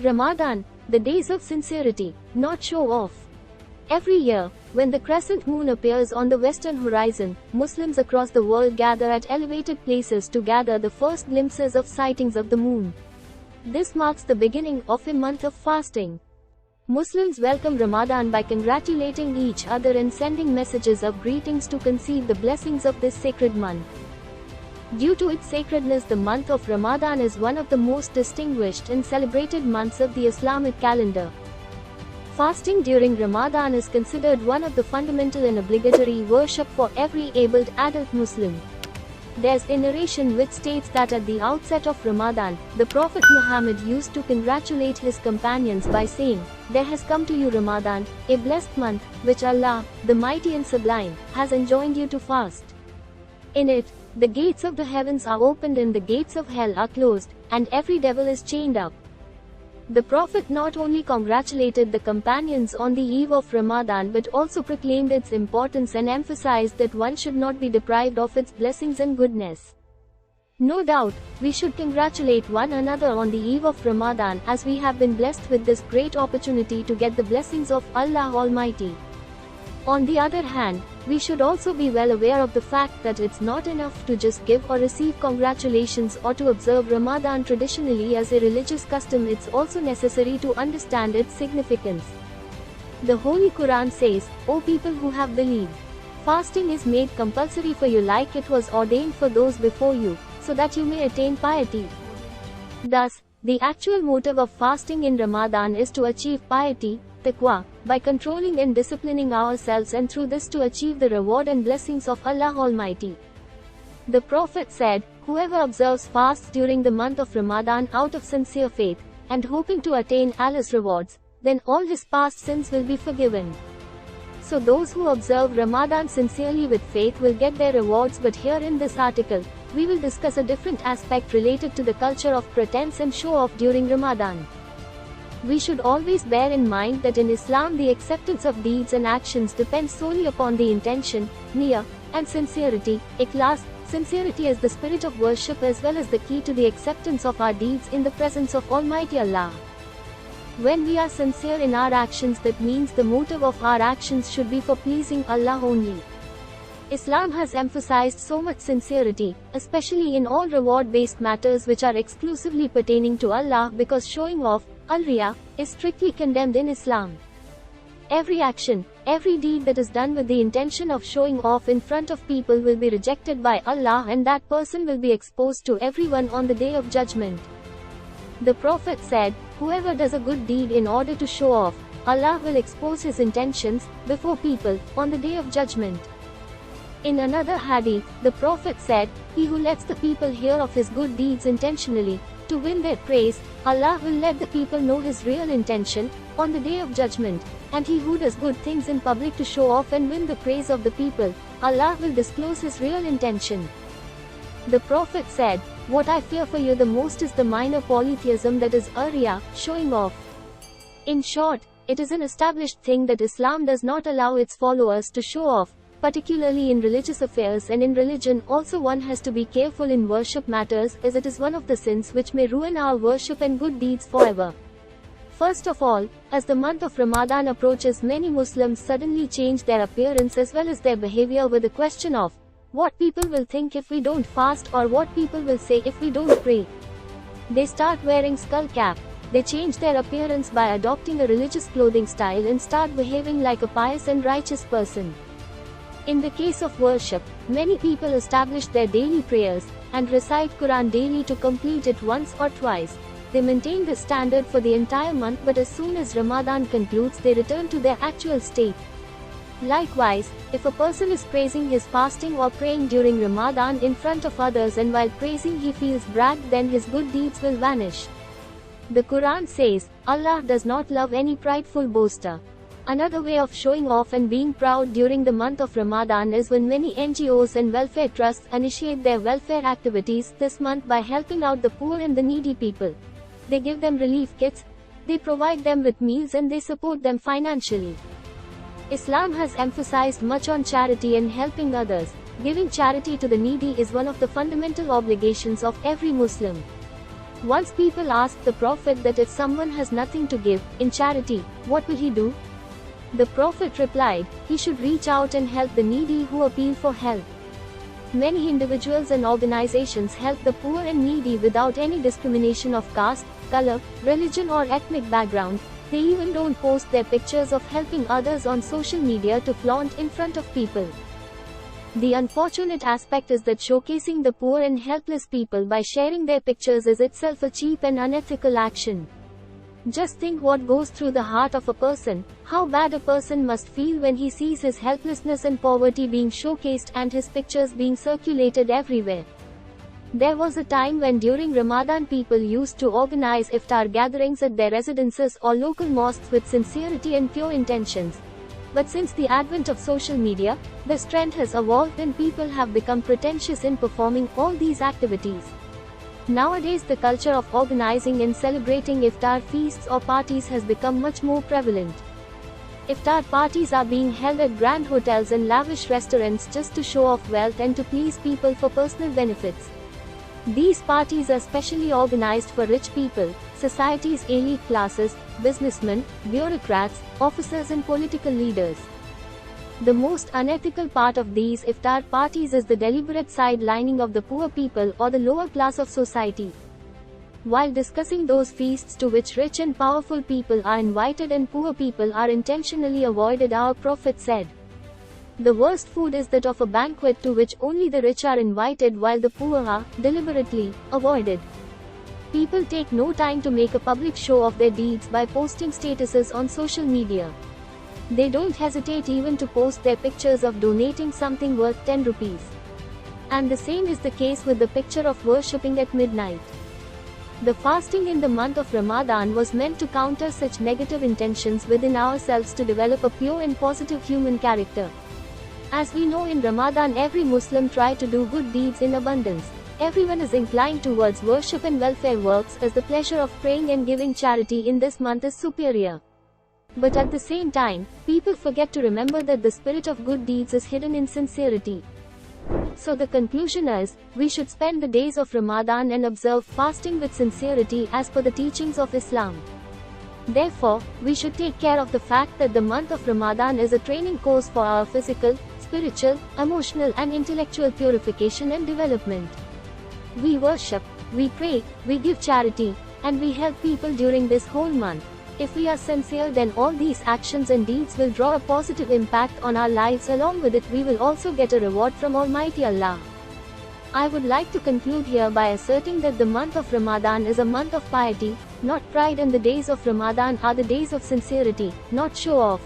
Ramadan, the days of sincerity, not show off. Every year, when the crescent moon appears on the western horizon, Muslims across the world gather at elevated places to gather the first glimpses of sightings of the moon. This marks the beginning of a month of fasting. Muslims welcome Ramadan by congratulating each other and sending messages of greetings to concede the blessings of this sacred month. Due to its sacredness, the month of Ramadan is one of the most distinguished and celebrated months of the Islamic calendar. Fasting during Ramadan is considered one of the fundamental and obligatory worship for every abled adult Muslim. There's a narration which states that at the outset of Ramadan, the Prophet Muhammad used to congratulate his companions by saying, "There has come to you Ramadan, a blessed month, which Allah, the Mighty and Sublime, has enjoined you to fast. In it, the gates of the heavens are opened and the gates of hell are closed, and every devil is chained up." The Prophet not only congratulated the companions on the eve of Ramadan but also proclaimed its importance and emphasized that one should not be deprived of its blessings and goodness. No doubt, we should congratulate one another on the eve of Ramadan as we have been blessed with this great opportunity to get the blessings of Allah Almighty. On the other hand, we should also be well aware of the fact that it's not enough to just give or receive congratulations or to observe Ramadan traditionally as a religious custom. It's also necessary to understand its significance. The Holy Quran says, "O people who have believed, fasting is made compulsory for you like it was ordained for those before you, so that you may attain piety." Thus, the actual motive of fasting in Ramadan is to achieve piety, taqwa, by controlling and disciplining ourselves, and through this to achieve the reward and blessings of Allah Almighty. The Prophet said, "Whoever observes fasts during the month of Ramadan out of sincere faith, and hoping to attain Allah's rewards, then all his past sins will be forgiven." So those who observe Ramadan sincerely with faith will get their rewards. But here in this article, we will discuss a different aspect related to the culture of pretense and show-off during Ramadan. We should always bear in mind that in Islam the acceptance of deeds and actions depends solely upon the intention, niyyah, and sincerity. Ikhlas, sincerity is the spirit of worship as well as the key to the acceptance of our deeds in the presence of Almighty Allah. When we are sincere in our actions, that means the motive of our actions should be for pleasing Allah only. Islam has emphasized so much sincerity, especially in all reward-based matters which are exclusively pertaining to Allah, because showing off, al-riya, is strictly condemned in Islam. Every action, every deed that is done with the intention of showing off in front of people will be rejected by Allah, and that person will be exposed to everyone on the Day of Judgment. The Prophet said, "Whoever does a good deed in order to show off, Allah will expose his intentions before people on the Day of Judgment." In another hadith, the Prophet said, "He who lets the people hear of his good deeds intentionally, to win their praise, Allah will let the people know his real intention on the Day of Judgment, and he who does good things in public to show off and win the praise of the people, Allah will disclose his real intention." The Prophet said, "What I fear for you the most is the minor polytheism, that is riya, showing off." In short, it is an established thing that Islam does not allow its followers to show off, particularly in religious affairs, and in religion also one has to be careful in worship matters, as it is one of the sins which may ruin our worship and good deeds forever. First of all, as the month of Ramadan approaches, many Muslims suddenly change their appearance as well as their behavior with the question of, what people will think if we don't fast, or what people will say if we don't pray. They start wearing skull cap. They change their appearance by adopting a religious clothing style and start behaving like a pious and righteous person. In the case of worship, many people establish their daily prayers, and recite Quran daily to complete it once or twice. They maintain this standard for the entire month, but as soon as Ramadan concludes they return to their actual state. Likewise, if a person is praising his fasting or praying during Ramadan in front of others, and while praising he feels bragged, then his good deeds will vanish. The Quran says, "Allah does not love any prideful boaster." Another way of showing off and being proud during the month of Ramadan is when many NGOs and welfare trusts initiate their welfare activities this month by helping out the poor and the needy people. They give them relief kits, they provide them with meals, and they support them financially. Islam has emphasized much on charity and helping others. Giving charity to the needy is one of the fundamental obligations of every Muslim. Once people asked the Prophet that if someone has nothing to give, in charity, what will he do? The Prophet replied, he should reach out and help the needy who appeal for help. Many individuals and organizations help the poor and needy without any discrimination of caste, color, religion or ethnic background. They even don't post their pictures of helping others on social media to flaunt in front of people. The unfortunate aspect is that showcasing the poor and helpless people by sharing their pictures is itself a cheap and unethical action. Just think what goes through the heart of a person, how bad a person must feel when he sees his helplessness and poverty being showcased and his pictures being circulated everywhere. There was a time when during Ramadan people used to organize iftar gatherings at their residences or local mosques with sincerity and pure intentions. But since the advent of social media, this trend has evolved and people have become pretentious in performing all these activities. Nowadays the culture of organizing and celebrating iftar feasts or parties has become much more prevalent. Iftar parties are being held at grand hotels and lavish restaurants just to show off wealth and to please people for personal benefits. These parties are specially organized for rich people, society's elite classes, businessmen, bureaucrats, officers and political leaders. The most unethical part of these iftar parties is the deliberate sidelining of the poor people or the lower class of society. While discussing those feasts to which rich and powerful people are invited and poor people are intentionally avoided, our Prophet said, the worst food is that of a banquet to which only the rich are invited while the poor are, deliberately, avoided. People take no time to make a public show of their deeds by posting statuses on social media. They don't hesitate even to post their pictures of donating something worth 10 rupees. And the same is the case with the picture of worshipping at midnight. The fasting in the month of Ramadan was meant to counter such negative intentions within ourselves to develop a pure and positive human character. As we know, in Ramadan every Muslim tries to do good deeds in abundance. Everyone is inclined towards worship and welfare works as the pleasure of praying and giving charity in this month is superior. But at the same time, people forget to remember that the spirit of good deeds is hidden in sincerity. So the conclusion is, we should spend the days of Ramadan and observe fasting with sincerity as per the teachings of Islam. Therefore, we should take care of the fact that the month of Ramadan is a training course for our physical, spiritual, emotional and intellectual purification and development. We worship, we pray, we give charity, and we help people during this whole month. If we are sincere, then all these actions and deeds will draw a positive impact on our lives. Along with it, we will also get a reward from Almighty Allah. I would like to conclude here by asserting that the month of Ramadan is a month of piety, not pride, and the days of Ramadan are the days of sincerity, not show off.